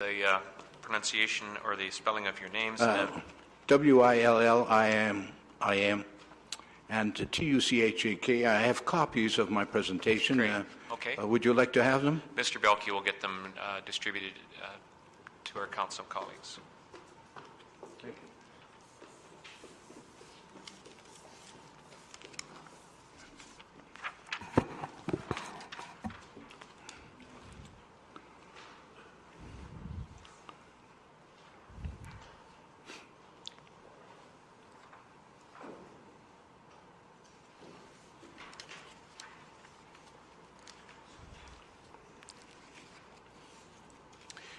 The pronunciation or the spelling of your names. William, and Tuchak. I have copies of my presentation. Great. Okay. Would you like to have them? Mr. Belke will get them distributed to our council colleagues.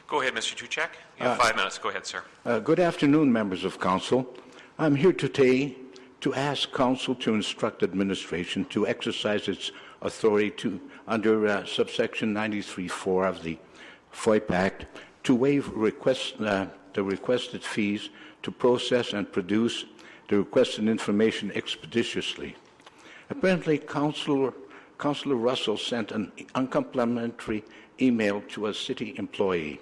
Go ahead, Mr. Tuchak. You have 5 minutes. Go ahead, sir. Good afternoon, members of council. I'm here today to ask council to instruct administration to exercise its authority under subsection 93(4) of the FOIP Act to waive the requested fees to process and produce the requested information expeditiously. Apparently, Councillor Russell sent an uncomplimentary email to a city employee.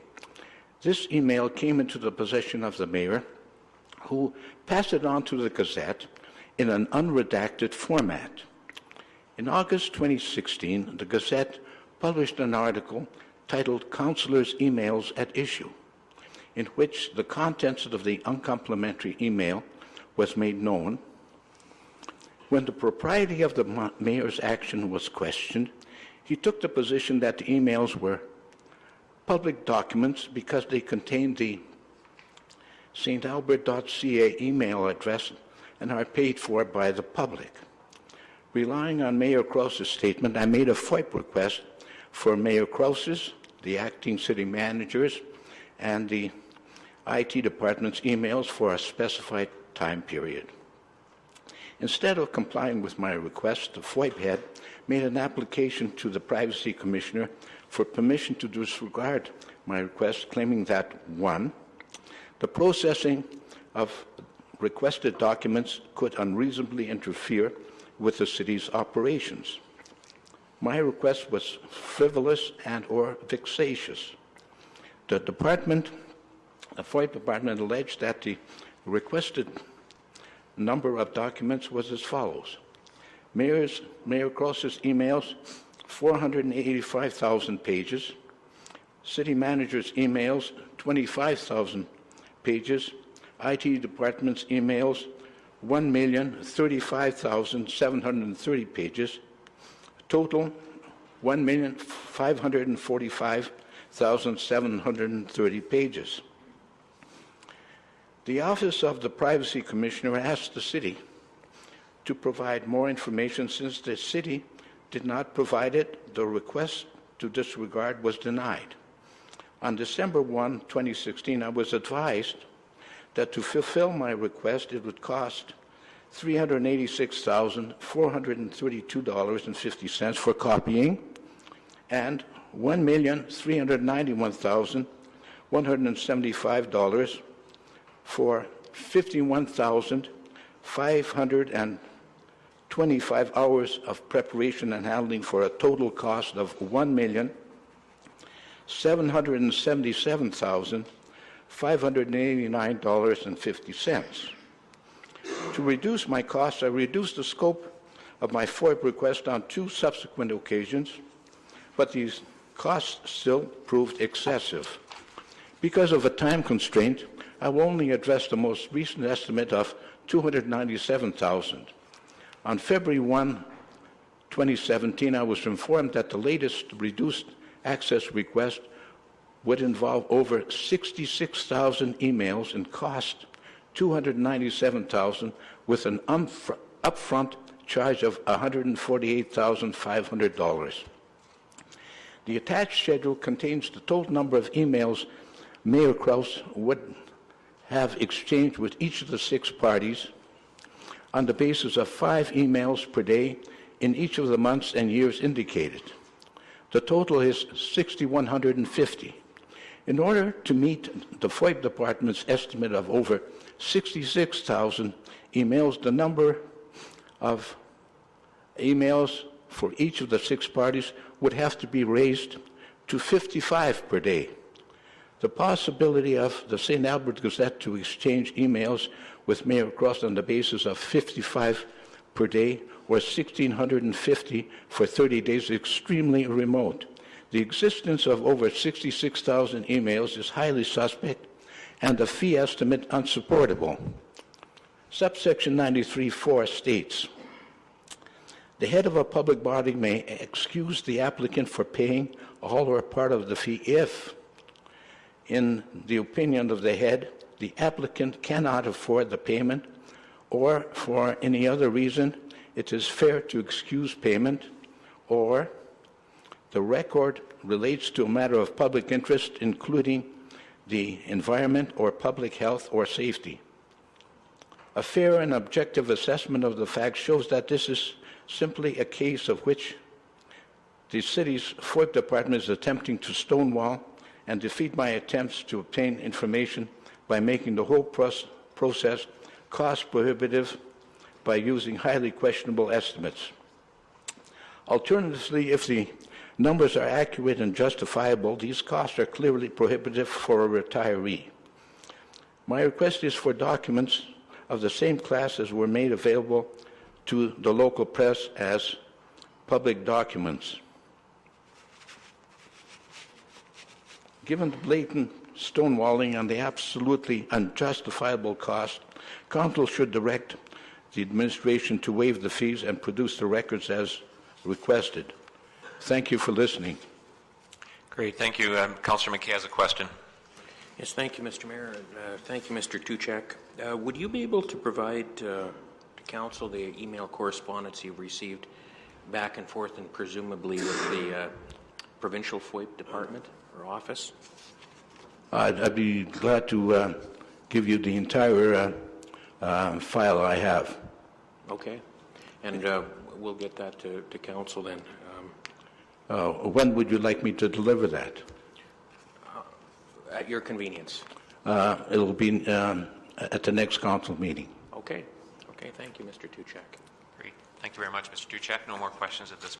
This email came into the possession of the mayor, who passed it on to the Gazette in an unredacted format. In August 2016, the Gazette published an article titled "Councillors' Emails at Issue," in which the contents of the uncomplimentary email was made known. When the propriety of the mayor's action was questioned, he took the position that the emails were public documents because they contained the stalbert.ca email address and are paid for by the public. Relying on Mayor Krause's statement, I made a FOIP request for Mayor Krause's, the acting city managers, and the IT department's emails for a specified time period. Instead of complying with my request, the FOIP head made an application to the Privacy Commissioner for permission to disregard my request, claiming that 1. The processing of requested documents could unreasonably interfere with the city's operations. My request was frivolous and or vexatious. The FOIP department alleged that the requested number of documents was as follows. Mayor Krause's emails, 485,000 pages. City manager's emails, 25,000 pages. IT department's emails, 1,035,730 pages. Total, 1,545,730 pages. The Office of the Privacy Commissioner asked the city to provide more information. Since the city did not provide it, the request to disregard was denied. On December 1, 2016, I was advised that to fulfill my request, it would cost $386,432.50 for copying and $1,391,175 for 51,525 hours of preparation and handling, for a total cost of $1,777,589.50. To reduce my costs, I reduced the scope of my FOIP request on 2 subsequent occasions, but these costs still proved excessive. Because of a time constraint, I will only address the most recent estimate of $297,000. On February 1, 2017, I was informed that the latest reduced access request would involve over 66,000 emails and cost $297,000 with an upfront charge of $148,500. The attached schedule contains the total number of emails Mayor Krause would have exchanged with each of the 6 parties on the basis of 5 emails per day in each of the months and years indicated. The total is 6,150. In order to meet the FOIP department's estimate of over 66,000 emails, the number of emails for each of the 6 parties would have to be raised to 55 per day. The possibility of the St. Albert Gazette to exchange emails with Mayor Cross on the basis of 55 per day or 1,650 for 30 days is extremely remote. The existence of over 66,000 emails is highly suspect and the fee estimate unsupportable. Subsection 93.4 states, the head of a public body may excuse the applicant for paying all or part of the fee if, in the opinion of the head, the applicant cannot afford the payment, or for any other reason it is fair to excuse payment, or the record relates to a matter of public interest, including the environment or public health or safety. A fair and objective assessment of the facts shows that this is simply a case of which the city's FOIP department is attempting to stonewall and defeat my attempts to obtain information by making the whole process cost prohibitive by using highly questionable estimates. Alternatively, if the numbers are accurate and justifiable, these costs are clearly prohibitive for a retiree. My request is for documents of the same class as were made available to the local press as public documents. Given the blatant stonewalling and the absolutely unjustifiable cost, Council should direct the administration to waive the fees and produce the records as requested. Thank you for listening. Great. Thank you. Councillor McKay has a question. Yes, thank you, Mr. Mayor. Thank you, Mr. Tuchak. Would you be able to provide to Council the email correspondence you've received back and forth and presumably with the provincial FOIP department or office? I'd be glad to give you the entire file I have. Okay. And we'll get that to Council then. When would you like me to deliver that? At your convenience. It'll be at the next Council meeting. Okay. Okay, thank you, Mr. Tuchak. Great. Thank you very much, Mr. Tuchak. No more questions at this